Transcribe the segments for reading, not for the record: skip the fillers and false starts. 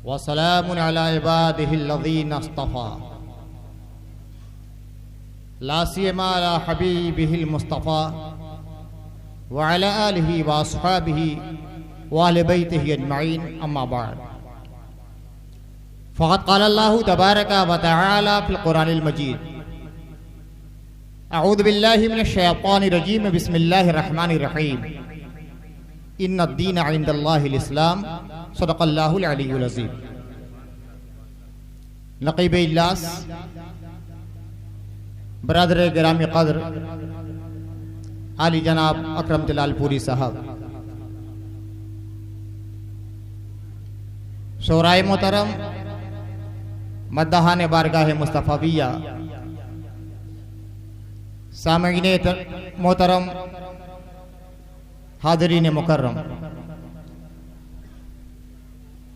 वसलामुन अला इबादिहिल्लज़ीना इस्तफ़ा ला सियमा अला हबीबिहिल मुस्तफ़ा व अला आलिहि व अस्हाबिहि व अहले बैतिहि अजमईन अम्मा बाद फ़क़द क़ाल अल्लाहु तबारक व तआला फ़िल क़ुरानिल मजीद अऊज़ु बिल्लाहि मिनश शैतानिर रजीम बिस्मिल्लाहिर रहमानिर रहीम इन्नद्दीन इंदल्लाहिल इस्लाम सदक़ल्लाहुल अलीयुल अज़ीम। नक़ीब इजलास, बरादर गिरामी क़द्र आली जनाब अकरम जलालपुरी साहब, शोराए मोहतरम, मद्दाहान बारगाह मुस्तफ़ाविया, सामईन मोहतरम, हाज़रीन मुकर्रम,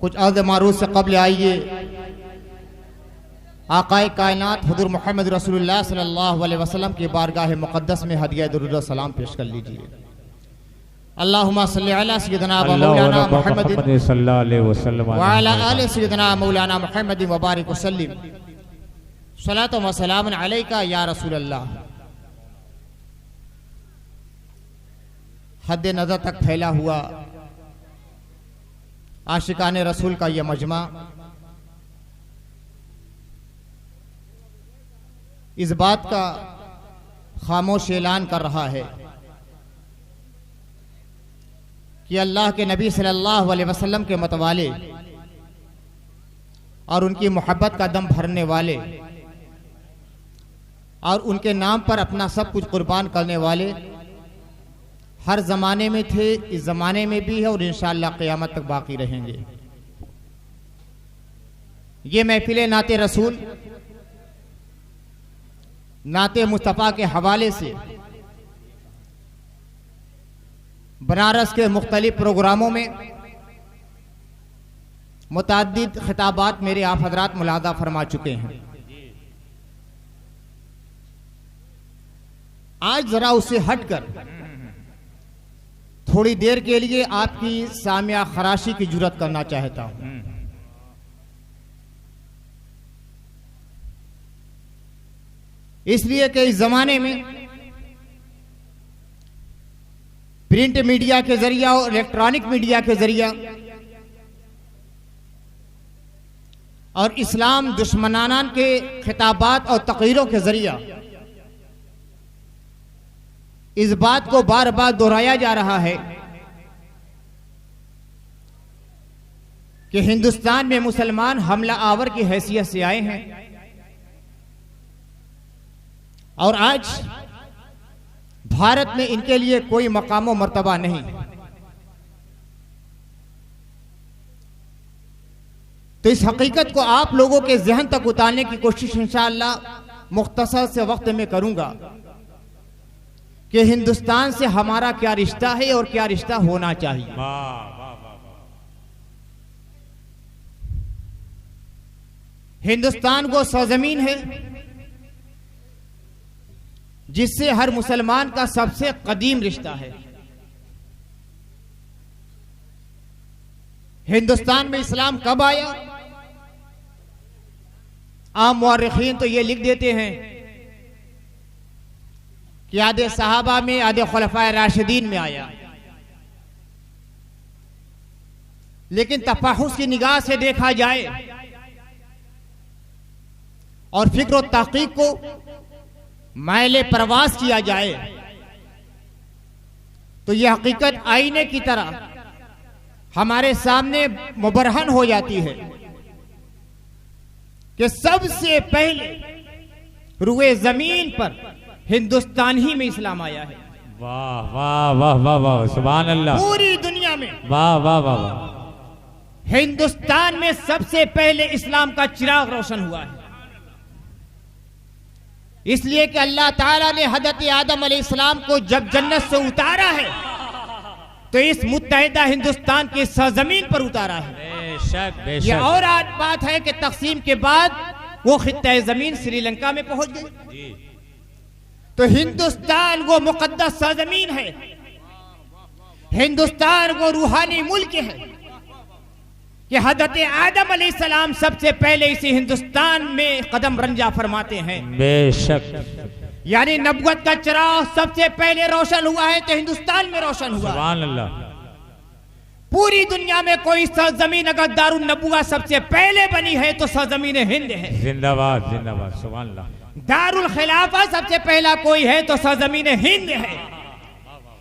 कुछ अर्ज़ मारूफ़ से क़ब्ल आइए आक़ाए कायनात हुज़ूर मोहम्मद रसूलुल्लाह सल्लल्लाहु अलैहि वसल्लम की बारगाह मुक़द्दस में हदिया दुरूद व सलाम पेश कर लीजिए। अल्लाहुम्मा सल्लि अला सय्यिदिना व मौलाना मुहम्मद सल्लल्लाहु अलैहि वसल्लम व अला आलि सय्यिदिना मौलाना मुहम्मद व बारिक वसल्लिम सलातो व सलामुन अलैका या रसूलल्लाह। हद नज़र तक फैला हुआ आशिकान रसूल का यह मजमा इस बात का खामोश ऐलान कर रहा है कि अल्लाह के नबी सल्लल्लाहु अलैहि वसल्लम के मतवाले और उनकी मोहब्बत का दम भरने वाले और उनके नाम पर अपना सब कुछ कुर्बान करने वाले हर जमाने में थे, इस जमाने में भी है और इंशाअल्लाह क़यामत तक बाकी रहेंगे। ये महफिल नाते रसूल, नाते मुस्तफ़ा के हवाले से बनारस के मुख्तलिफ प्रोग्रामों में मुतअद्दिद खिताबात मेरे आप हजरात मुलाज़ा फरमा चुके हैं। आज जरा उससे हटकर थोड़ी देर के लिए आपकी सामिया खराशी की जुर्रत करना चाहता हूं। इसलिए कि इस जमाने में प्रिंट मीडिया के जरिया और इलेक्ट्रॉनिक मीडिया के जरिया और इस्लाम दुश्मनाना के खिताबात और तक़रीरों के जरिया इस बात को बार बार दोहराया जा रहा है कि हिंदुस्तान में मुसलमान हमला आवर की हैसियत से आए हैं और आज भारत में इनके लिए कोई मकाम व मर्तबा नहीं। तो इस हकीकत को आप लोगों के जहन तक उतारने की कोशिश इंशाअल्लाह मुख्तसर से वक्त में करूंगा कि हिंदुस्तान से हमारा क्या रिश्ता है और क्या रिश्ता होना चाहिए। हिंदुस्तान वो सरजमीन है जिससे हर मुसलमान का सबसे कदीम रिश्ता है। हिंदुस्तान में इस्लाम कब आया? आम मुअर्रिखीन तो ये लिख देते हैं कि आधे सहाबा में, आधे खुलफाए राशिदीन में आया, लेकिन तफाहुस की निगाह से देखा जाए और फिक्र और तहकीक को मायले परवास किया जाए तो यह हकीकत आईने की तरह हमारे सामने मुबरहन हो जाती है कि सबसे पहले रुए जमीन पर हिंदुस्तान ही में इस्लाम आया है। वाह वाह वाह वाह वाह, सुभान अल्लाह। पूरी दुनिया में वाह वाह वाह वाह, हिंदुस्तान में सबसे पहले इस्लाम का चिराग रोशन हुआ है। इसलिए कि अल्लाह ताला ने हजरत आदम अलैहिस्सलाम को जब जन्नत से उतारा है तो इस मुत्तहिदा हिंदुस्तान की सरजमीन पर उतारा है। बेशक बेशक। ये और आज बात है कि तकसीम के बाद वो खित्ते जमीन श्रीलंका में पहुंच गई। तो हिंदुस्तान वो मुकद्दस सरजमीन है, हिंदुस्तान वो रूहानी मुल्क है, कि हजरत आदम अलैहिस्सलाम सबसे पहले इसी हिंदुस्तान में कदम रंजा फरमाते हैं। बेशक। यानी नबुवत का चिराग सबसे पहले रोशन हुआ है तो हिंदुस्तान में रोशन हुआ। सुभान अल्लाह। पूरी दुनिया में कोई सरजमीन अगर दारुल नबुवा सबसे पहले बनी है तो सरजमीन हिंद है। जिंदाबाद जिंदाबाद। सुभान अल्लाह। दारुल खिलाफा सबसे पहला कोई है तो सरजमीन हिंद है।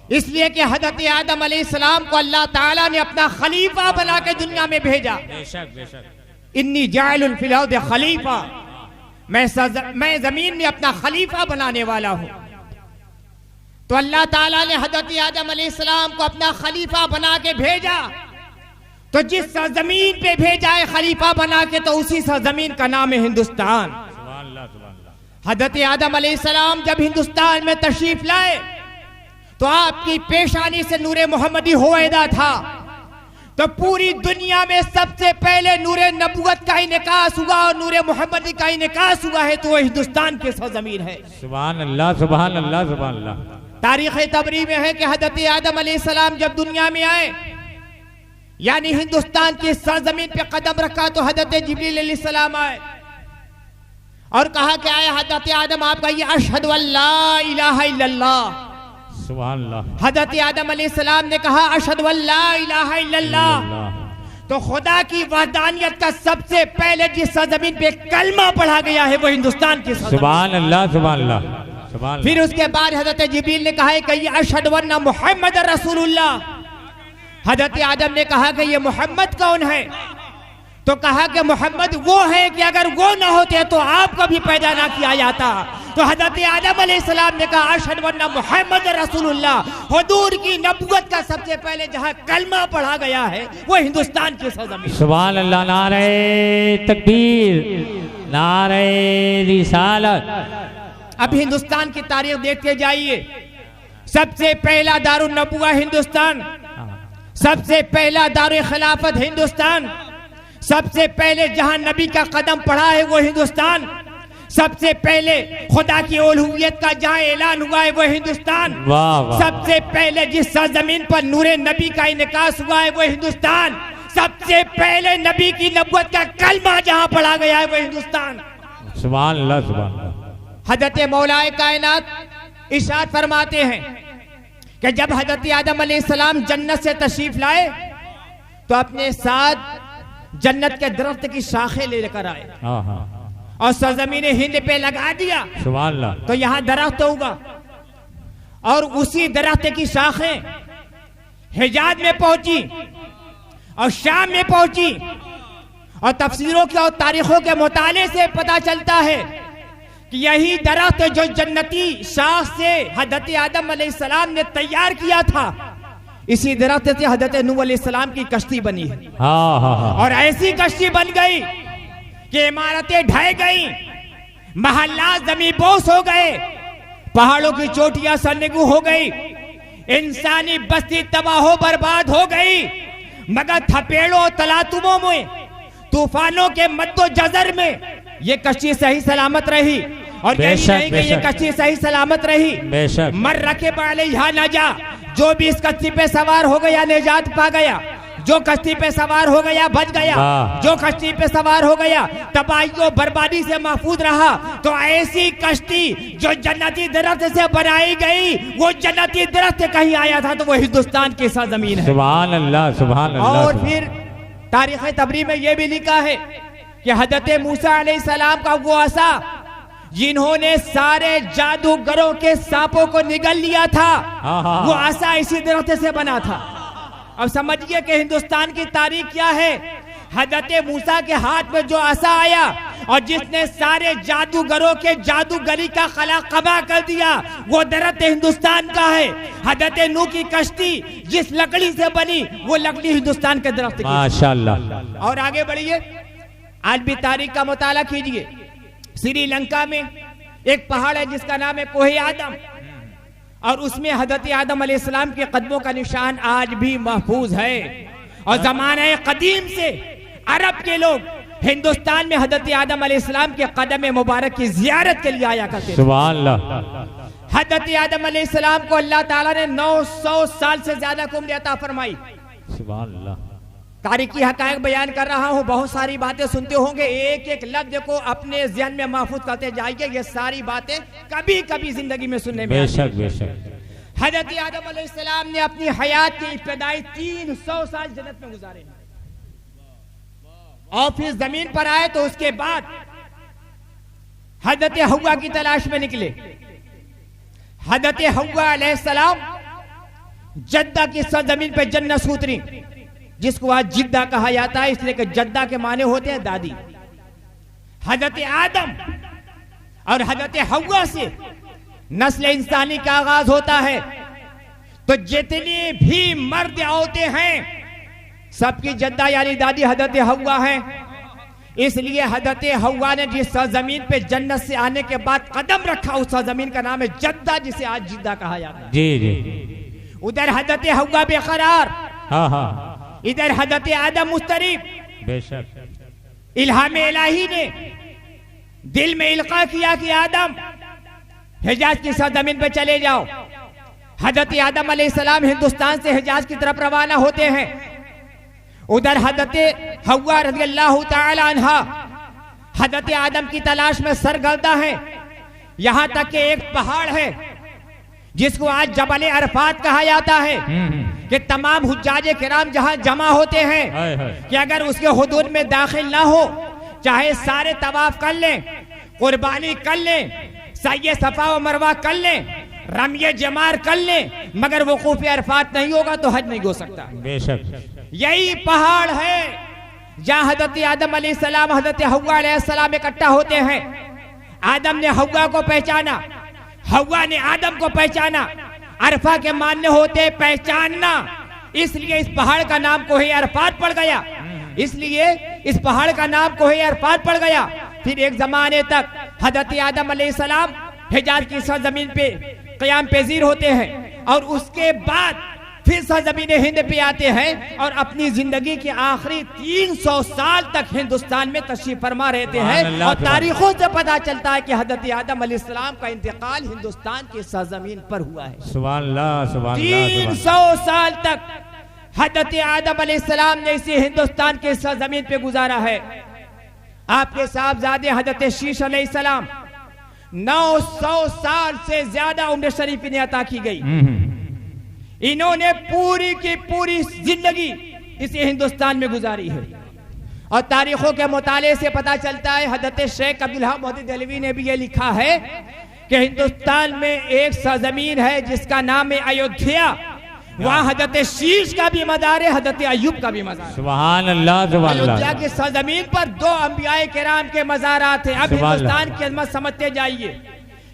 इसलिए कि हजरत आदम अलैहिस्सलाम को अल्लाह ताला ने अपना खलीफा बना के दुनिया में भेजा। बेशक बेशक। इन्नी जाइलुन फिल अर्द खलीफा, मैं जमीन में अपना खलीफा बनाने वाला हूं। तो अल्लाह ताला ने हजरत आदम अलैहिस्सलाम को अपना खलीफा बना के भेजा। तो जिस सरजमीन पे भेजा है खलीफा बना के तो उसी सरजमीन का नाम है हिंदुस्तान। सुभान अल्लाह सुभान अल्लाह। हजरत आदम अलैहिस्सलाम जब हिंदुस्तान में तशरीफ लाए तो आपकी पेशानी से नूरे मोहम्मदी होएदा था। तो पूरी दुनिया में सबसे पहले नूरे नबुवत का इनकास हुआ और नूरे मोहम्मदी का इनकास हुआ है तो वो हिंदुस्तान की सरजमीन है। सुभान अल्लाह सुभान अल्लाह सुभान अल्लाह। तारीख तबरी में है कि हजरत आदम अलैहिस्सलाम जब दुनिया में आए यानी हिंदुस्तान की सरजमीन पे कदम रखा तो हजरत जिब्रील अलैहिस्सलाम आए और कहा कि आए हजरत आदम आप कहिए अशहदु अल्ला इलाहा इल्लल्लाह। सुभान अल्लाह। हजरत आदम अलैहिस्सलाम ने कहा अशहदु अल्ला इलाहा इल्लल्लाह। तो खुदा की वहदानियत का सबसे पहले जिस सरजमीन पे कलमा पढ़ा गया है वो हिंदुस्तान की सरजमीन। सुभान अल्लाह सुभान अल्लाह। फिर उसके बाद हजरत जिब्रील ने कहा कि ये अशहदु अन्ना मुहम्मद रसूलुल्लाह। हजरत आदम ने कहा कि ये मोहम्मद कौन है? तो कहा कि मोहम्मद वो है कि अगर वो ना होते तो आपको भी पैदा ना किया जाता। तो हजरत आदम अलैहिस्सलाम ने कहा अशहदु अन्ना मुहम्मद रसूलुल्लाह। हुजूर की नबुवत का सबसे पहले जहां कलमा पढ़ा गया है वो हिंदुस्तान की सरजमीन। सुभान अल्लाह। नारे तकबीर, नारे रिसालत। अब हिंदुस्तान की तारीख देखते जाइए। सबसे पहला दारुल नबुवा हिंदुस्तान, सबसे पहला दारुल खिलाफत हिंदुस्तान, सबसे पहले जहां नबी का कदम पड़ा है वो हिंदुस्तान, सबसे पहले खुदा की उलूहियत का जहां ऐलान हुआ है वो हिंदुस्तान, सबसे पहले जिस सरजमीन पर नूरे नबी का इनकास हुआ है वो हिंदुस्तान, सबसे पहले नबी की नबुवत का कलमा जहां पढ़ा गया है वो हिंदुस्तान। सुभान अल्लाह सुभान अल्लाह। हजरत मौलाए कायनात इरशाद फरमाते हैं कि जब हजरत आदम अलैहिस्सलाम जन्नत से तशरीफ लाए तो अपने साथ जन्नत के दरख्त की शाखें लेकर आए और सरजमीन हिंद पे लगा दिया। सुभान अल्लाह। तो यहाँ दरख्त होगा और उसी दरख्त की शाखें हिजाज में पहुंची और शाम में पहुंची। और तफसीरों के और तारीखों के मुताले से पता चलता है कि यही दरख्त जो जन्नती शाख से हजरत आदम अलैहिस्सलाम ने तैयार किया था, इसी दरख्त से हजरत नूह अलैहिस्सलाम की कश्ती बनी है। और ऐसी कश्ती बन गई कि इमारतें ढह गई, महल्ला जमींबोस हो गए, पहाड़ों की चोटियां सरनगू हो गई, इंसानी बस्ती तबाह बर्बाद हो गई। मगर थपेड़ों तलातुमों में, तूफानों के मद्दोजर में ये कश्ती सही सलामत रही। और यही नहीं कि ये कश्ती सही सलामत रही, मर रखे बाले यहाँ न जा। जो भी इस कश्ती पे सवार हो गया निजात पा गया, जो कश्ती पे सवार हो गया बच गया, जो कश्ती पे सवार हो गया तबाही बर्बादी से महफूज रहा। तो ऐसी कश्ती जो जन्नती दरख्त से बनाई गई, वो जन्नती दरख्त कहीं आया था तो वो हिंदुस्तान की सरजमीन है। सुभान अल्लाह सुभान अल्लाह। और फिर तारीख तबरी में यह भी लिखा है कि हजरत मूसा अलैहिस्सलाम का वो असा जिन्होंने सारे जादूगरों के सांपों को निगल लिया था, वो असा इसी दरख्त से बना था। अब समझिए कि हिंदुस्तान की तारीख क्या है। हजरत मूसा के हाथ में जो असा आया और जिसने सारे जादूगरों के जादूगरी का खला कबा कर दिया, वो दरख्त हिंदुस्तान का है। हजरत नूह की कश्ती जिस लकड़ी से बनी, वो लकड़ी हिंदुस्तान के दरख्त की। माशाअल्लाह। और आगे बढ़िए, आज भी तारीख का मुताला कीजिए। श्रीलंका में एक पहाड़ है जिसका नाम है कोहे आदम, और उसमें हजरत आदम अलैहिस्सलाम के कदमों का निशान आज भी महफूज है। और जमाने कदीम से अरब के लोग हिंदुस्तान में हजरत आदम अलैहिस्सलाम के कदम मुबारक की जियारत के लिए आया करते थे। सुभान अल्लाह। हजरत आदम अलैहिस्सलाम को अल्लाह ताला ने 900 साल से ज्यादा की उम्र अता फरमाई। सुभान अल्लाह। तारीखी हकायक बयान कर रहा हूं, बहुत सारी बातें सुनते होंगे, एक एक लफ्ज को अपने ज़हन में महफूज करते जाइए। ये सारी बातें कभी कभी जिंदगी में सुनने में बेशक बेशक। हजरत आदम अलैहिस्सलाम ने अपनी हयात की इब्तिदाई 300 साल जन्नत में गुजारे और फिर जमीन पर आए तो उसके बाद हजरत हव्वा की तलाश में निकले। हजरत हव्वा अलैहिस्सलाम जद्दा की सरजमीन पे जन्नत से उतरी, जिसको आज जिद्दा कहा जाता है, इसलिए कि जद्दा के माने होते हैं दादी। हजरत आदम और हजरत हव्वा से नस्ल इंसानी का आगाज होता है। तो जितने भी मर्द औरतें हैं सबकी जद्दा यानी दादी हजरत हव्वा है। इसलिए हजरत हव्वा ने जिस सरजमीन पे जन्नत से आने के बाद कदम रखा उस सरजमीन का नाम है जद्दा, जिसे आज जिद्दा कहा जाता है। जी जी। उधर हजरत हव्वा बेकरार, हाँ हाँ, इधर हजरत आदम मुस्तरीब। बेशक। इल्हाम इलाही ने दिल में इल्का किया कि आदम हिजाज की सरजमीन पे चले जाओ। हजरत आदम अलैहिस्सलाम हिंदुस्तान से हिजाज की तरफ रवाना होते हैं। उधर हजरत हव्वा रज़ियल्लाहु ताला अन्हा हजरत आदम की तलाश में सरगर्दा है। यहां तक कि एक पहाड़ है जिसको आज जबल अरफात कहा जाता है कि तमाम हुज्जाज किराम जहां जमा होते हैं कि अगर उसके हुदूद में दाखिल ना हो, चाहे सारे तवाफ कर लें, कुर्बानी कर लें, सई सफा व मरवा कर लें, रमिय जमार कर लें, मगर वकूफ अरफात नहीं होगा तो हज नहीं हो सकता। बेशक। यही पहाड़ है जहां हजरत आदम अलैहिस्सलाम हजरत हव्वा अलैहिस्सलाम इकट्ठा होते हैं। आदम ने हव्वा को पहचाना, हव्वा ने आदम को पहचाना। अरफा के मानने होते पहचानना, इसलिए इस पहाड़ का नाम कोहे अरफात पड़ गया। इसलिए इस पहाड़ का नाम कोहे अरफात पड़ गया। फिर एक जमाने तक हजरत आदम अलैहिस्सलाम हिजाज की सरजमीन पे क़याम पेज़ीर होते हैं और उसके बाद फिर सरजमीन हिंद पे आते हैं और अपनी जिंदगी के आखिरी 300 साल तक हिंदुस्तान में तशरीफ फरमा रहते हैं। और तारीखों से पता चलता है कि हजरत आदम अलैहिस्सलाम का इंतकाल हिंदुस्तान की सरजमीन पर हुआ है। सुभान अल्लाह, सुभान अल्लाह। 300 साल तक हजरत आदम अलैहिस्सलाम ने इसे हिंदुस्तान के सरजमीन पे गुजारा है। आपके साहबजादे हजरत शीश अलैहिस्सलाम 900 साल से ज्यादा उम्र शरीफ इन्हें अता की गई। इन्होंने पूरी की पूरी जिंदगी इसे हिंदुस्तान में गुजारी है। और तारीखों के मुताले से पता चलता है, हजरत शेख अब्दुल वहाब मोहद्दिस देहलवी ने भी ये लिखा है कि हिंदुस्तान में एक सरजमीन है जिसका नाम है अयोध्या। वहाँ हजरत शीश का भी मज़ार है, हजरत अय्यूब का भी मज़ार। सुभान अल्लाह, सुभान अल्लाह। अयोध्या की सरजमीन पर 2 अंबियाए किराम के मज़ारात हैं। अब हिंदुस्तान की अज़मत समझते जाइए,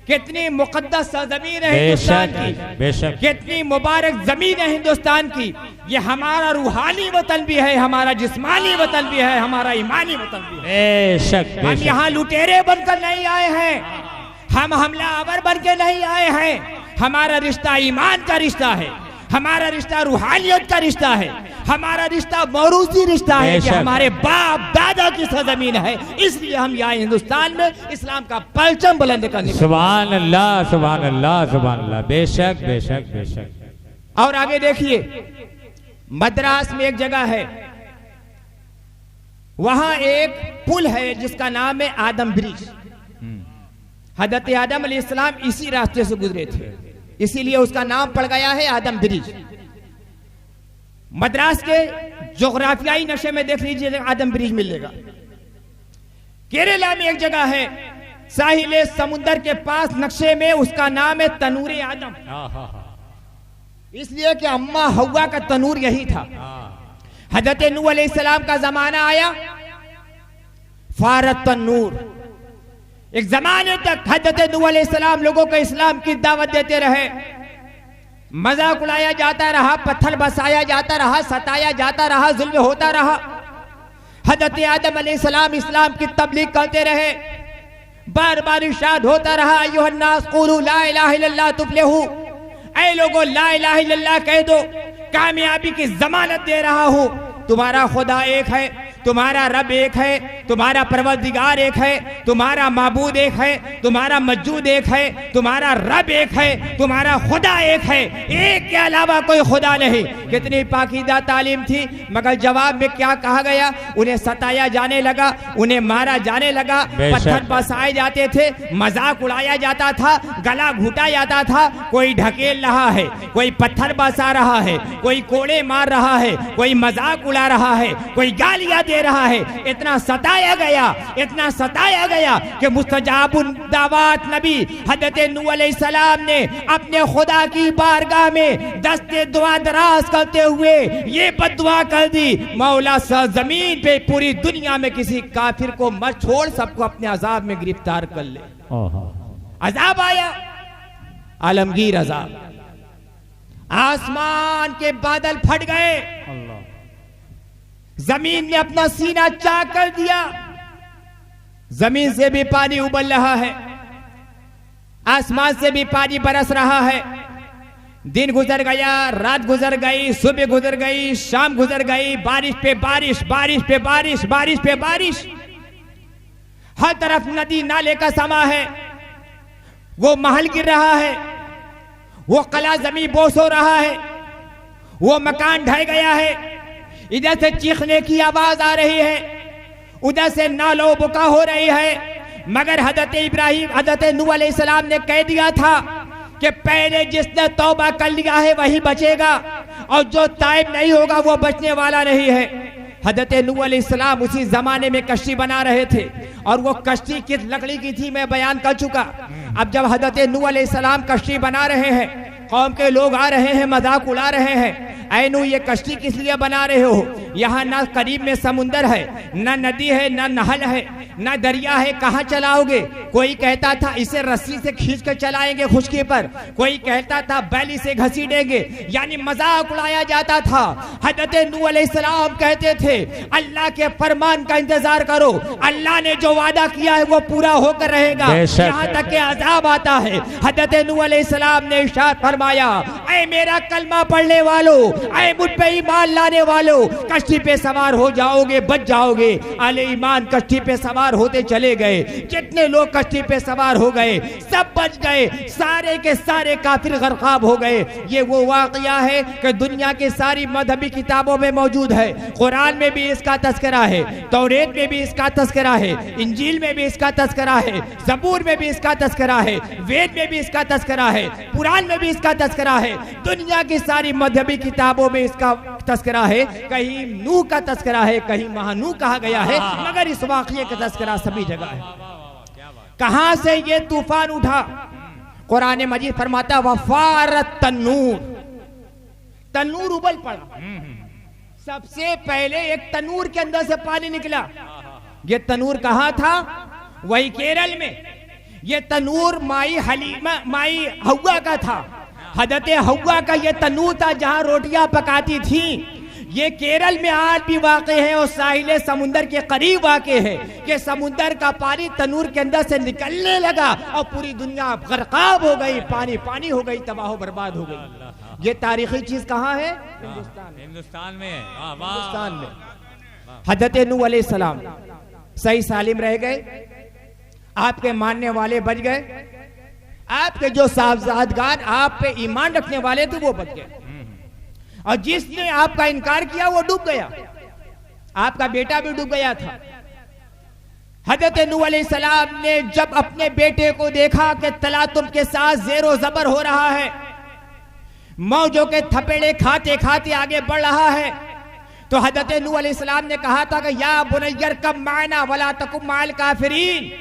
कितनी मुकद्दस सरजमीन है हिंदुस्तान की, बेशक। कितनी मुबारक जमीन है हिंदुस्तान की। ये हमारा रूहानी वतन भी है, हमारा जिस्मानी वतन भी है, हमारा ईमानी वतन भी है। बेशक। हम यहाँ लुटेरे बनकर नहीं आए हैं, हम हमलावर बन के नहीं आए हैं। हमारा रिश्ता ईमान का रिश्ता है, हमारा रिश्ता रूहानियत का रिश्ता है, हमारा रिश्ता मौरूसी रिश्ता है कि हमारे बाप दादा की सरजमीन है। इसलिए हम यहाँ हिंदुस्तान में इस्लाम का परचम बुलंद करने। सुभान अल्लाह, सुभान अल्लाह, सुभान अल्लाह। बेशक बेशक बेशक। और आगे देखिए, मद्रास में एक जगह है, वहां एक पुल है जिसका नाम है आदम ब्रिज। हजरत आदम अलैहिस्सलाम इसी रास्ते से गुजरे थे, इसीलिए उसका नाम पड़ गया है आदम ब्रिज। मद्रास के जोग्राफियाई नक्शे में देख लीजिए, आदम ब्रिज मिलेगा। केरला में एक जगह है साहिल समुद्र के पास, नक्शे में उसका नाम है तनूर आदम, इसलिए कि अम्मा हव्वा का तनूर यही था। हजरत नूह अलैहिस्सलाम का जमाना आया, फारत तन्नूर। एक जमाने तक हजरत नूह अलैहिस्सलाम लोगों को इस्लाम की दावत देते रहे, मजाक उड़ाया जाता रहा, पत्थर बसाया जाता रहा, सताया जाता रहा, जुल्म होता रहा। हजरत आदम अलैहिस्सलाम इस्लाम की तबलीग करते रहे, बार बार इरशाद होता रहा, अय्युहन्नास क़ूलू ला इलाहा इल्लल्लाह तुफ़्लिहू, ऐ लोगों ला इलाहा इल्लल्लाह कह दो, कामयाबी की जमानत दे रहा हूं। तुम्हारा खुदा एक है, तुम्हारा रब एक है, तुम्हारा परवरदिगार एक है, तुम्हारा माबूद एक है, तुम्हारा मौजूद एक है, तुम्हारा रब एक है, तुम्हारा खुदा एक है, एक के अलावा कोई खुदा नहीं। कितनी पाकीदा तालीम थी, मगर जवाब में क्या कहा गया? उन्हें सताया जाने लगा, उन्हें मारा जाने लगा, पत्थर बरसाए जाते थे, मजाक उड़ाया जाता था, गला घुटा जाता था। कोई ढकेल रहा है, कोई पत्थर बरसा रहा है, कोई कोड़े मार रहा है, कोई मजाक उड़ा रहा है, कोई गालियां दे रहा है। इतना सताया गया, इतना सताया गया कि मुस्तजाबुन दावत नबी हजरत नूह अलैहिस्सलाम ने अपने खुदा की बारगाह में दस्ते दुआ दराज करते हुए ये बद्दुआ कर दी, मौला जमीन पे पूरी दुनिया में किसी काफिर को मत छोड़, सबको अपने अजाब में गिरफ्तार कर ले। अजाब आया, आलमगीर अजाब, आसमान के बादल फट गए, जमीन ने अपना सीना चाक कर दिया, जमीन से भी पानी उबल रहा है, आसमान से भी पानी बरस रहा है। दिन गुजर गया, रात गुजर गई, सुबह गुजर गई, शाम गुजर गई, बारिश पे बारिश, बारिश पे बारिश, बारिश पे बारिश, हर तरफ नदी नाले का समा है। वो महल गिर रहा है, वो कला जमीन बोस हो रहा है, वो मकान ढह गया है। इधर से चीखने की आवाज आ रही है, उधर से नालो बुका हो रही है। मगर हजरत इब्राहिम, हजरत नूह अलैहिस्सलाम ने कह दिया था कि पहले जिसने तौबा कर लिया है वही बचेगा, और जो ताइब नहीं होगा वो बचने वाला नहीं है। हजरत नूह अलैहिस्सलाम उसी जमाने में कश्ती बना रहे थे, और वो कश्ती किस लकड़ी की थी मैं बयान कर चुका। अब जब हजरत नूह अलैहिस्सलाम कश्ती बना रहे हैं, कौम के लोग आ रहे हैं, मजाक उड़ा रहे हैं, ऐ नूह ये कश्ती किस लिए बना रहे हो? यहाँ ना करीब में समुंदर है, ना नदी है, ना नहर है, ना दरिया है, कहाँ चलाओगे? कोई कहता था इसे रस्सी से खींच कर चलाएंगे खुशकी पर, कोई कहता था बैली से घसीटेंगे, यानी मजाक उड़ाया जाता था। हजरत नूह अलैहिस्सलाम कहते थे अल्लाह के फरमान का इंतजार करो, अल्लाह ने जो वादा किया है वो पूरा होकर रहेगा, यहाँ तक के अजाब आता है। हजरत नूह अलैहिस्सलाम ने इरशाद फरमाया, ऐ मेरा कलमा पढ़ने वालों, ऐ मुझ पे ईमान लाने वालों, कश्ती पे सवार हो जाओगे, बच जाओगे। आले ईमान कश्ती पे सवार होते चले गए, जितने लोग कश्ती पे सवार हो गए सब बच गए, सारे के सारे काफिर गरकाब हो गए। ये वो वाकया है कि दुनिया की सारी मजहबी किताबों में मौजूद है। कुरान में भी इसका तस्करा है, तौरेत में भी इसका तस्करा है, इंजील में भी इसका तस्करा है, ज़बूर में भी इसका तस्करा है, वेद में भी इसका तस्करा है, कुरान में भी इसका तस्करा है, दुनिया की सारी मजहबी किताबों में इसका तस्करा है। कहीं नूह का तस्करा है, कहीं महानूह कहा गया है, मगर इस वाक़ये का तस्करा सभी जगह है। कहां से ये तूफान उठा? कुरान मजीद फरमाता वफारत तन्नूर, तन्नूर उबल पड़ा। सबसे पहले एक तनूर के अंदर से पानी निकला। ये तनूर कहां था? वही केरल में। ये तनूर माई हलीमा, माई हव्वा का था। हजरत हव्वा का ये तनूर था जहां रोटियां पकाती थी। ये केरल में आज भी वाक़े है और साहिल समुंदर के करीब वाक़े है कि समुंदर का पानी तनूर के अंदर से निकलने लगा और पूरी दुनिया गरकाब हो गई, पानी पानी हो गई, तबाह बर्बाद हो गई। ये तारीखी चीज कहाँ है? हिंदुस्तान में, हिंदुस्तान में। हजरत नूह अलैहिस्सलाम सही सालिम रह गए, आपके मानने वाले बच गए, आपके जो साहबजादगान आप पे ईमान रखने वाले थे वो बच गए, और जिसने आपका इनकार किया वो डूब गया। आपका बेटा भी डूब गया था। हजरत नूह अलैहिस्सलाम ने जब अपने बेटे को देखा कि तलातुम के साथ ज़ेरो ज़बर हो रहा है, मौजों के थपेड़े खाते खाते आगे बढ़ रहा है, तो हजरत नूह अलैहिस्सलाम ने कहा था कि या बुनय्यर कम माना वला तकुम माल काफिरीन,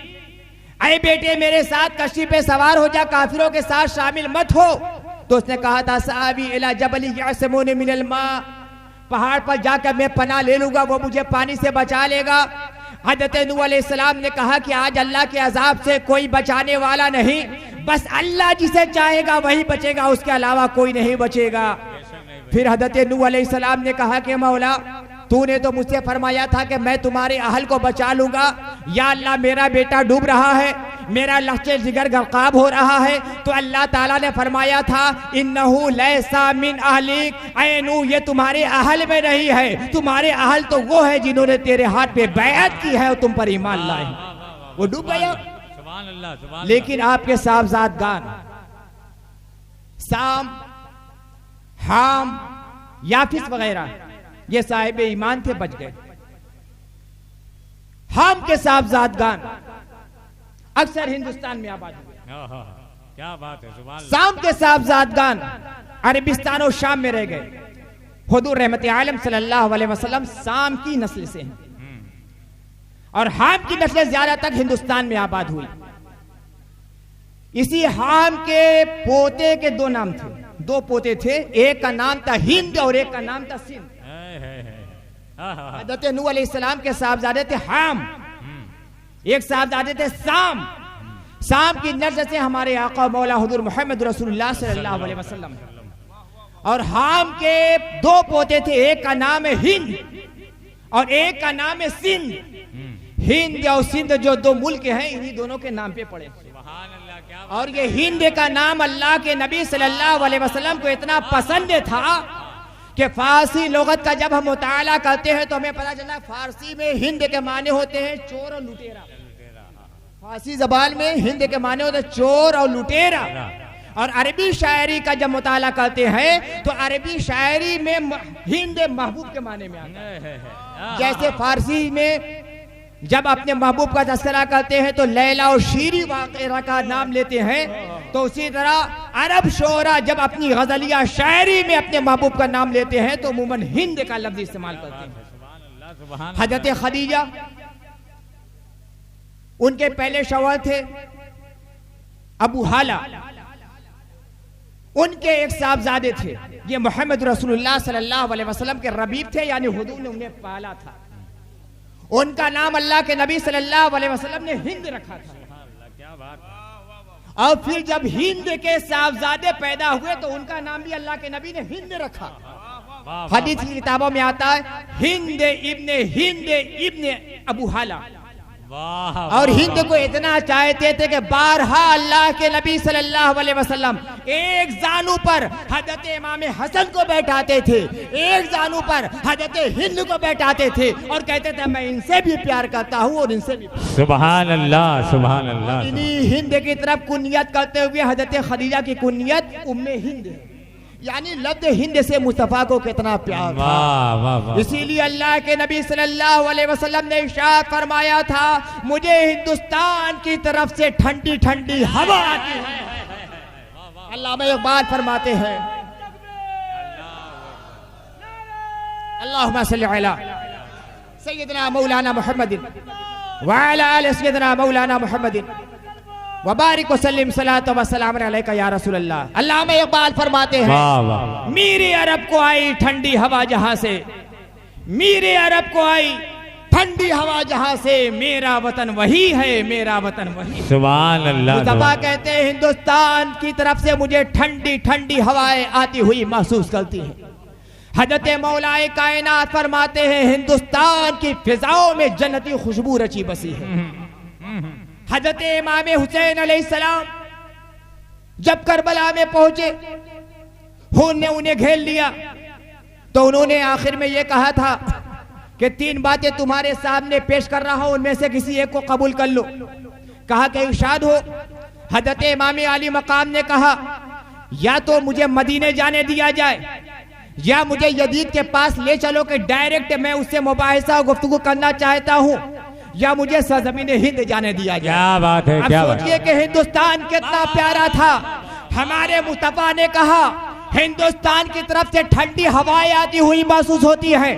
ऐ बेटे मेरे साथ कश्ती पे सवार हो जा, काफिरों के साथ शामिल मत हो। तो उसने कहा था सावी इला जबल यासमुनी मिनल मा, पहाड़ पर जाकर मैं पनाह ले लूंगा, वो मुझे पानी से बचा लेगा। हजरत नूह अलैहिस्सलाम ने कहा कि आज अल्लाह के अजाब से कोई बचाने वाला नहीं, बस अल्लाह जिसे चाहेगा वही बचेगा, उसके अलावा कोई नहीं बचेगा। फिर हजरत नूह अलैहिस्सलाम ने कहा कि मौला तूने तो मुझसे फरमाया था कि मैं तुम्हारे अहल को बचा लूंगा। या अल्लाह मेरा बेटा डूब रहा है, मेरा लहजे जिगर गर्काब हो रहा है। तो अल्लाह ताला ने फरमाया था इन्नहु लैसा मिन अहलिक, ऐ नूह ये तुम्हारे अहल में नहीं है, तुम्हारे अहल तो वो है जिन्होंने तेरे हाथ पे बैअत की है और तुम पर ईमान लाए। वो डूब गया। लेकिन आपके साहबजादगान साम, हाम, याफिस वगैरह ये साहिब ईमान थे, बच गए। हाम के साहबजादगान अक्सर हिंदुस्तान में आबाद हुए। क्या बात है। साम के साहबजादगान अरबिस्तान और शाम में रह गए। हुजूर रहमत आलम सल्लल्लाहु अलैहि वसल्लम साम की नस्ल से हैं और हाम की नस्लें ज्यादा तक हिंदुस्तान में आबाद हुई। इसी हाम के पोते के दो नाम थे, दो पोते थे, एक का नाम था हिंद और एक का नाम था सिंध। हज़रत नूह अलैहिस्सलाम के साहबजादे थे हाम, एक साहबजादे थे साम। साम की नस्ल से हमारे आका मौला हुजूर मोहम्मद रसूलुल्लाह सल्लल्लाहु अलैहि वसल्लम। और हाम के दो पोते थे, एक का नाम है हिंद और एक का नाम है सिंध। हिंद और सिंध जो दो मुल्क हैं, इन्हीं दोनों के नाम पे पड़े। और ये हिंद का नाम अल्लाह के नबी सल्लल्लाहु अलैहि वसल्लम को इतना पसंद था कि फारसी लोगत का जब हम मुताला करते हैं तो हमें पता चला फारसी में हिंद के माने होते हैं चोर और लुटेरा। फारसी जबान में हिंद के माने होते हैं चोर और लुटेरा। और अरबी शायरी का जब मुताला करते हैं तो अरबी शायरी में हिंद महबूब के माने में आता है। जैसे फारसी में जब अपने महबूब का तस्करा करते हैं तो लैला और शीरी वाक़या का नाम लेते हैं, तो उसी तरह अरब शोरा जब अपनी गजलिया शायरी में अपने महबूब का नाम लेते हैं तो अमूमन हिंद का लफ्ज इस्तेमाल करते हैं। हजरत खदीजा उनके पहले शौहर थे अबू हाला, उनके एक साहबजादे थे, ये मोहम्मद रसूलुल्लाह सल्लल्लाहु अलैहि वसल्लम के रबीब थे, यानी हुजूर ने उन्हें पाला था। उनका नाम अल्लाह के नबी सल्लल्लाहु अलैहि वसल्लम ने हिंद रखा था। और फिर जब हिंद के साहबजादे पैदा हुए तो उनका नाम भी अल्लाह के नबी ने हिंद रखा। हदीस की किताबों में आता है हिंद इब्ने अबू हाला। और हिंद को इतना चाहते थे कि बारहा अल्लाह के नबी सल्लल्लाहु अलैहि वसल्लम एक जानू पर हजरत इमाम हसन को बैठाते थे, एक जानू पर हजरत हिंद को बैठाते थे और कहते थे मैं इनसे भी प्यार करता हूँ और इनसे भी। सुभान अल्लाह, सुभान अल्लाह। इन्हीं हिंद की तरफ कुनियत करते हुए हजरत खदीजा की कुनियत उम्मे हिंद है, यानी लफ्ज़ हिंद से मुस्तफा को कितना प्यार था। इसीलिए अल्लाह के नबी सल्लल्लाहु अलैहि वसल्लम ने इरशाद फरमाया था मुझे हिंदुस्तान की तरफ से ठंडी ठंडी हवा आती है। अल्लाह में एक बात फरमाते हैं अल्लाहुम्मा सल्ली अला सय्यदना मौलाना मुहम्मदिन व अला आलि सय्यदना मौलाना मुहम्मदिन वबारिक वसल्लिम सलातो व सलाम अलैका या रसूल अल्लाह। अल्लाह में इकबाल फरमाते हैं मेरे अरब को आई ठंडी हवा जहां से, मेरे अरब को आई ठंडी हवा जहां से, मेरा वतन वही है, मेरा वतन वही। सुभान अल्लाह। मुस्तफा कहते हैं हिंदुस्तान की तरफ से मुझे ठंडी ठंडी हवाएं आती हुई महसूस करती हैं। हजरत मौलाए कायनात फरमाते हैं हिंदुस्तान की फिजाओं में जन्नती खुशबू रची बसी है। हजरत इमाम हुसैन अलैहिस्सलाम जब करबला में पहुंचे, खून ने उन्हें घेर लिया, तो उन्होंने आखिर में यह कहा था कि 3 बातें तुम्हारे सामने पेश कर रहा हूं, उनमें से किसी एक को कबूल कर लो। कहा कि इरशाद हो। हजरत इमाम आली मकाम ने कहा या तो मुझे मदीने जाने दिया जाए या मुझे यजीद के पास ले चलो कि डायरेक्ट मैं उससे मुबाहिसा और गुफ्तगू करना चाहता हूं, या मुझे सरजमीन हिंद जाने दिया जाए। क्या बात है, क्या बात है। सोचिए कि हिंदुस्तान कितना प्यारा था। हमारे मुस्तफा ने कहा हिंदुस्तान की तरफ से ठंडी हवाएं आती हुई महसूस होती है।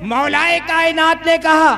मौलाए कायनात ने कहा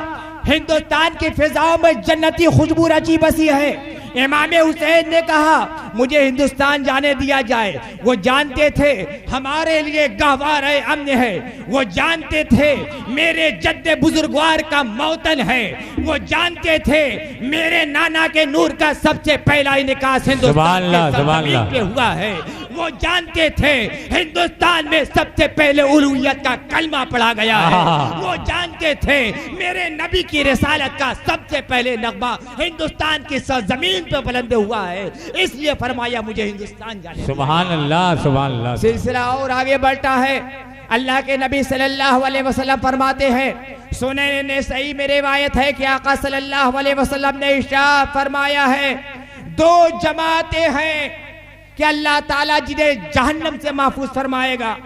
हिंदुस्तान की फिजाओं में जन्नती खुशबू रची बसी है। इमाम हुसैन ने कहा मुझे हिंदुस्तान जाने दिया जाए। वो जानते थे हमारे लिए गहवार है, अमन है। वो जानते थे मेरे जद्दे बुजुर्गवार का मौतन है। वो जानते थे मेरे नाना के नूर का सबसे पहला निकास हिंदुस्तान के ज़मीन पे हुआ है। वो जानते थे हिंदुस्तान में सबसे पहले उलूहियत का कलमा पढ़ा गया है। वो जानते थे मेरे नबी की रिसालत का सबसे पहले नगमा हिंदुस्तान की सरजमीन पे बुलंद हुआ है। इसलिए फरमाया मुझे हिंदुस्तान जाने। सुभान अल्लाह, सुभान अल्लाह। सिलसिला और आगे बढ़ता है। अल्लाह के नबी सल्लल्लाहु अलैहि वसल्लम फरमाते हैं, सुनन ने सही में रिवायत है कि आका सल्लल्लाहु अलैहि वसल्लम ने इरशाद फरमाया है, दो जमातें हैं कि अल्लाह ताला जिन्हें जहन्नम से महफूज फरमाएगा,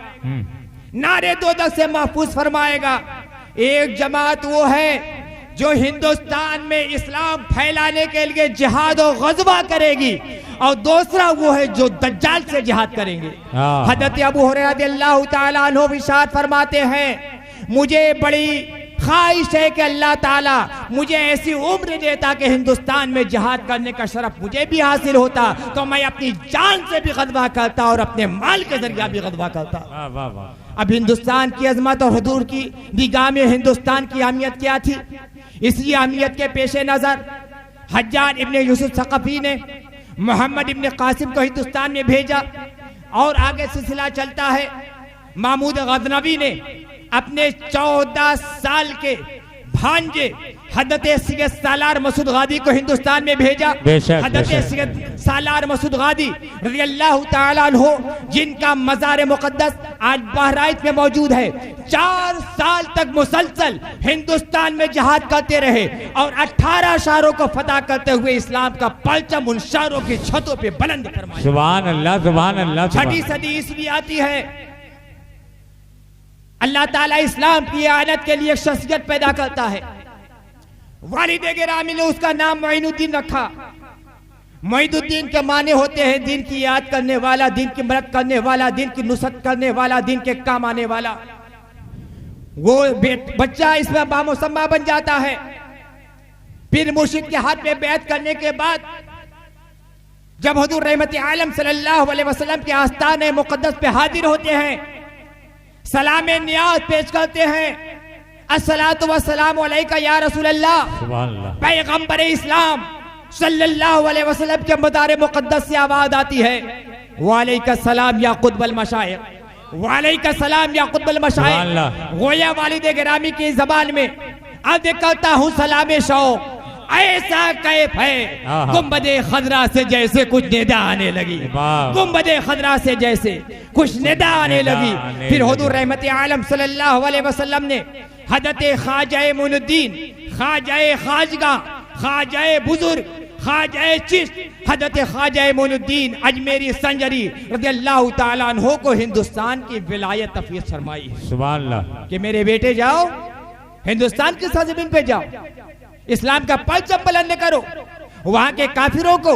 नारे दोज़ख से महफूज फरमाएगा। एक जमात वो है जो हिंदुस्तान में इस्लाम फैलाने के लिए जिहाद और गज़वा करेगी, और दूसरा वो है जो दज्जाल से जिहाद करेंगे। हज़रत अबू हुरैरा रज़ियल्लाहु ताला अन्हु इरशाद फरमाते हैं, मुझे बड़ी ख्वाहिश है कि अल्लाह ताला मुझे ऐसी उम्र देता कि हिंदुस्तान में जिहाद करने का शरफ मुझे भी हासिल होता, तो मैं अपनी जान से भी गज़वा करता और अपने माल के जरिए भी गज़वा करता। अब हिंदुस्तान की अजमत और हुजूर की निगाह में हिंदुस्तान की अहमियत क्या थी? इसी अहमियत के पेश नज़र हज्जाज इब्ने यूसुफ सक़फ़ी ने मोहम्मद इब्ने कासिम को हिंदुस्तान में भेजा, और आगे सिलसिला चलता है। महमूद गज़नवी ने अपने 14 साल के भांजे हज़रत सैयद सालार मसूद गादी को हिंदुस्तान में भेजा। हज़रत सैयद सालार मसूद गादी रज़ियल्लाहु ताला अन्हु, जिनका मज़ार मुक़द्दस आज बहराइच में मौजूद है, 4 साल तक मुसलसल हिंदुस्तान में जिहाद करते रहे और 18 शहरों को फतह करते हुए इस्लाम का परचम उन शहरों की छतों पे बुलंद फरमाया। सुभान अल्लाह, सुभान अल्लाह। 6वीं सदी ईस्वी आती है। अल्लाह ताला इस्लाम की आयत के लिए शख्सियत पैदा करता है। वालिद गिरामी ने उसका नाम मोइनुद्दीन रखा। मोइनुद्दीन के माने होते हैं दिन की याद करने वाला, दिन की मदद करने वाला, दिन की नुसरत करने वाला, दिन के काम आने वाला। वो बच्चा इसमें बामुसम्मा बन जाता है। फिर मुर्शिद के हाथ में बैत करने के बाद जब हुजूर रहमत आलम सल्लल्लाहु अलैहि वसल्लम के आस्ताने मुक़द्दस पे हाजिर होते हैं, सलाम नियाज पेश करते हैं, अस्सलातु वस्सलामु अलैका या रसूल अल्लाह, पैगंबर इस्लाम सल्लल्लाहु अलैहि वसल्लम के मदार मुक़द्दस से आवाज आती है, वालैका सलाम या कुतुबुल मशाइख, वालैका सलाम या कुतुबुल मशाइख। गोया वालिद गिरामी की ज़बान में अब करता हूँ सलाम शौक़, ऐसा कैफ है गुंबदे खजरा से जैसे कुछ निदा आने लगी, गुंबदे खजरा से जैसे कुछ निदा आने लगी। फिर हुजूर रहमत आलम सल्लल्लाहु अलैहि वसल्लम ने हज़रत ख्वाजा मुइनुद्दीन, ख्वाजा खाजगा, ख्वाजा बुजुर्ग, ख्वाजा चिश्त, हज़रत ख्वाजा मुइनुद्दीन अजमेरी संजरी रज़ियल्लाहु ताला अन्हु को हिंदुस्तान की विलायत तफवीज़ फरमाई। सुभान अल्लाह। कि मेरे बेटे जाओ हिंदुस्तान की सरजमीन पे जाओ, इस्लाम का परचम बुलंद करो, वहां के काफिरों को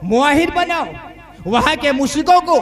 मुआहिद बनाओ, वहां के मुश्रिकों को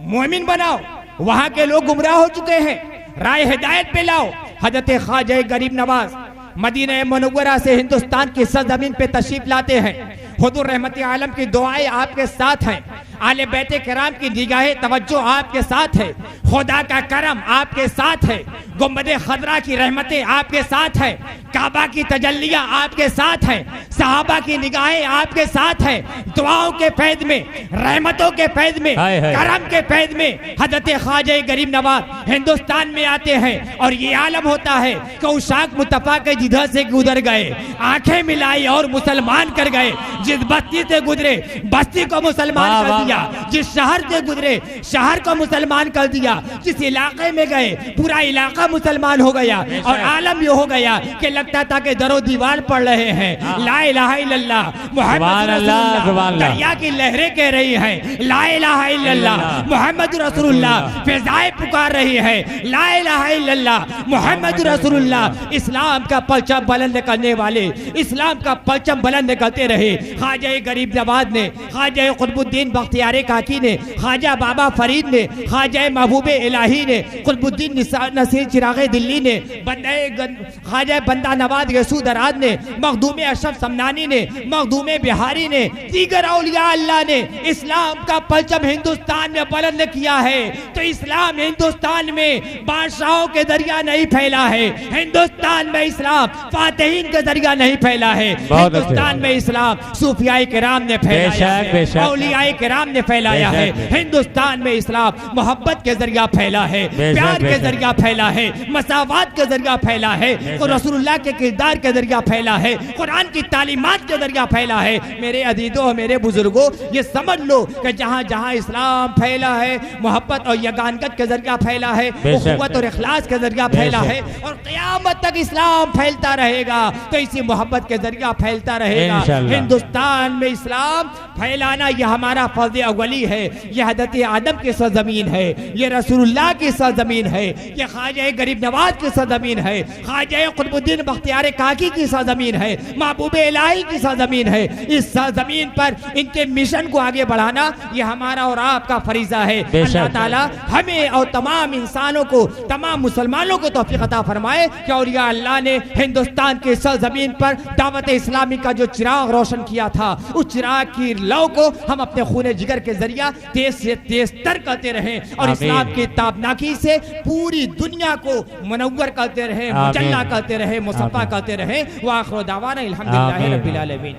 मोमिन बनाओ, वहां के लोग गुमराह हो चुके हैं राय हिदायत पे लाओ। हजरत ख्वाजा गरीब नवाज मदीना मुनव्वरा से हिंदुस्तान की सरजमीन पे तशरीफ लाते हैं। हुजूर रहमत आलम की दुआएं आपके साथ हैं, आले बैते किराम की निगाहे तवज्जो आपके साथ है, खुदा का करम आपके साथ है, गुंबदे खदरा की रहमतें आपके साथ है, काबा की तजल्लियां आपके साथ है, सहाबा की निगाहें आपके साथ है। दुआओं के फैज़ में, रहमतों के फैज़ में, करम के फैज़ में हज़रत ख्वाजा गरीब नवाज हिंदुस्तान में आते हैं और ये आलम होता है कि उशाक मुस्तफा के जिधर से गुजर गए, आंखें मिलाई और मुसलमान कर गए। जिस बस्ती से गुजरे बस्ती को मुसलमान कर दिया, जिस शहर से गुजरे शहर को मुसलमान कर दिया, जिस इलाके में गए पूरा इलाका मुसलमान हो गया। और आलम ये हो गया कि लगता था कि दरो दीवार पढ़ रहे हैं ला इलाहा इल्लल्लाह मुहम्मद रसूलुल्लाह, दरिया की लहरें कह रही हैं ला इलाहा इल्लल्लाह मुहम्मद रसूलुल्लाह, फिजाएं पुकार रही है ला इलाहा इल्लल्लाह मुहम्मद रसूलुल्लाह। इस्लाम का परचम बुलंद करने वाले इस्लाम का परचम बुलंद करते रहे। ख्वाजा गरीब नवाज ने, ख्वाजा कुतुबुद्दीन बख्तियार काकी ने, ख्वाजा बाबा फरीद ने, ख्वाजा महबूब इलाही ने, कुतुबुद्दीन नसीर चिरागे दिल्ली ने, ख्वाजा बंदा शहदा नवाज यसू दराज ने, मखदूम अशरफ समनानी ने, मखदूम बिहारी ने, दीगर औलिया अल्लाह ने इस्लाम का परचम हिंदुस्तान में बुलंद किया है। तो इस्लाम हिंदुस्तान में बादशाहों के जरिया नहीं फैला है, हिंदुस्तान में इस्लाम फातिहीन के जरिया नहीं फैला है, हिंदुस्तान में इस्लाम सूफियाए किराम ने फैलाया है, औलियाए किराम ने फैलाया है। हिंदुस्तान में इस्लाम मोहब्बत के जरिया फैला है, प्यार के जरिया फैला है, मसावात के जरिया फैला है, और रसूलुल्लाह के किरदार के जरिया फैला है, कुरान की तालीमात के जरिया फैला है। मेरे अजीजों, मेरे बुजुर्गों, ये समझ लो कि जहाँ जहाँ इस्लाम फैला है मोहब्बत और यगानगत के जरिया फैला है, उखुवत और इखलास के जरिया फैला है, और क़यामत तक इस्लाम फैलता रहेगा। तो इसी मोहब्बत के जरिया फैलता रहेगा। हिंदुस्तान में इस्लाम फैलाना यह हमारा फर्ज अव्वली है। यह हज़रत आदम की सरजमीन है, यह रसूलुल्लाह की सरजमीन है, यह ख्वाजा गरीब नवाज की सरजमीन है, ख्वाजा कुतुबुद्दीन बख्तियार काकी की सरजमीन है, महबूब इलाही की सरजमीन है। इस सरजमीन पर इनके मिशन को आगे बढ़ाना यह हमारा और आपका फरीजा है। अल्लाह ताला हमें और तमाम इंसानों को, तमाम मुसलमानों को तौफीक अता फरमाए कि औलिया अल्लाह ने हिंदुस्तान के सरजमीन पर दावत इस्लामी का जो चिराग रोशन किया था, उस चिराग की लौ को हम अपने खून जिगर के जरिया तेज से तेज तर करते रहें और इस्लाम की ताबनाकी से पूरी दुनिया को मुनव्वर करते रहें, मुजल्ला करते रहें, मुसफ़ा करते रहें। व आखिर दावाना अल्हम्दुलिल्लाहि रब्बिल आलमीन।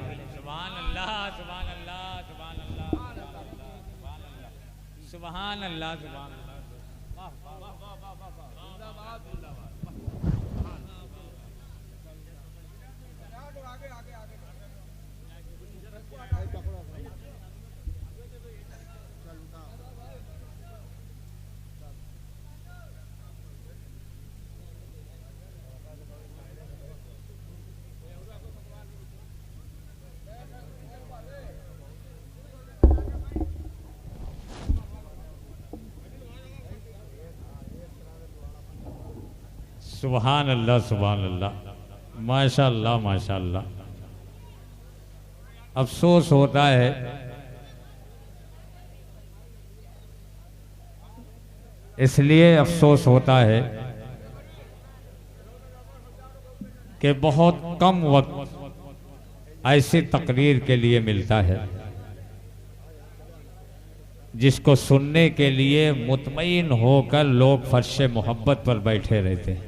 सुभान अल्लाह। सुभान अल्लाह, सुभान अल्लाह, माशाअल्लाह, माशाअल्लाह। अफसोस होता है इसलिए अफसोस होता है कि बहुत कम वक्त ऐसी तकरीर के लिए मिलता है जिसको सुनने के लिए मुतमईन होकर लोग फर्श मोहब्बत पर बैठे रहते हैं,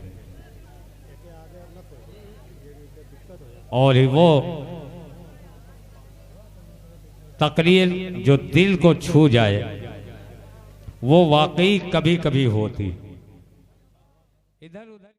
और वो तकरीर जो दिल को छू जाए वो वाकई कभी कभी होती। इधर उधर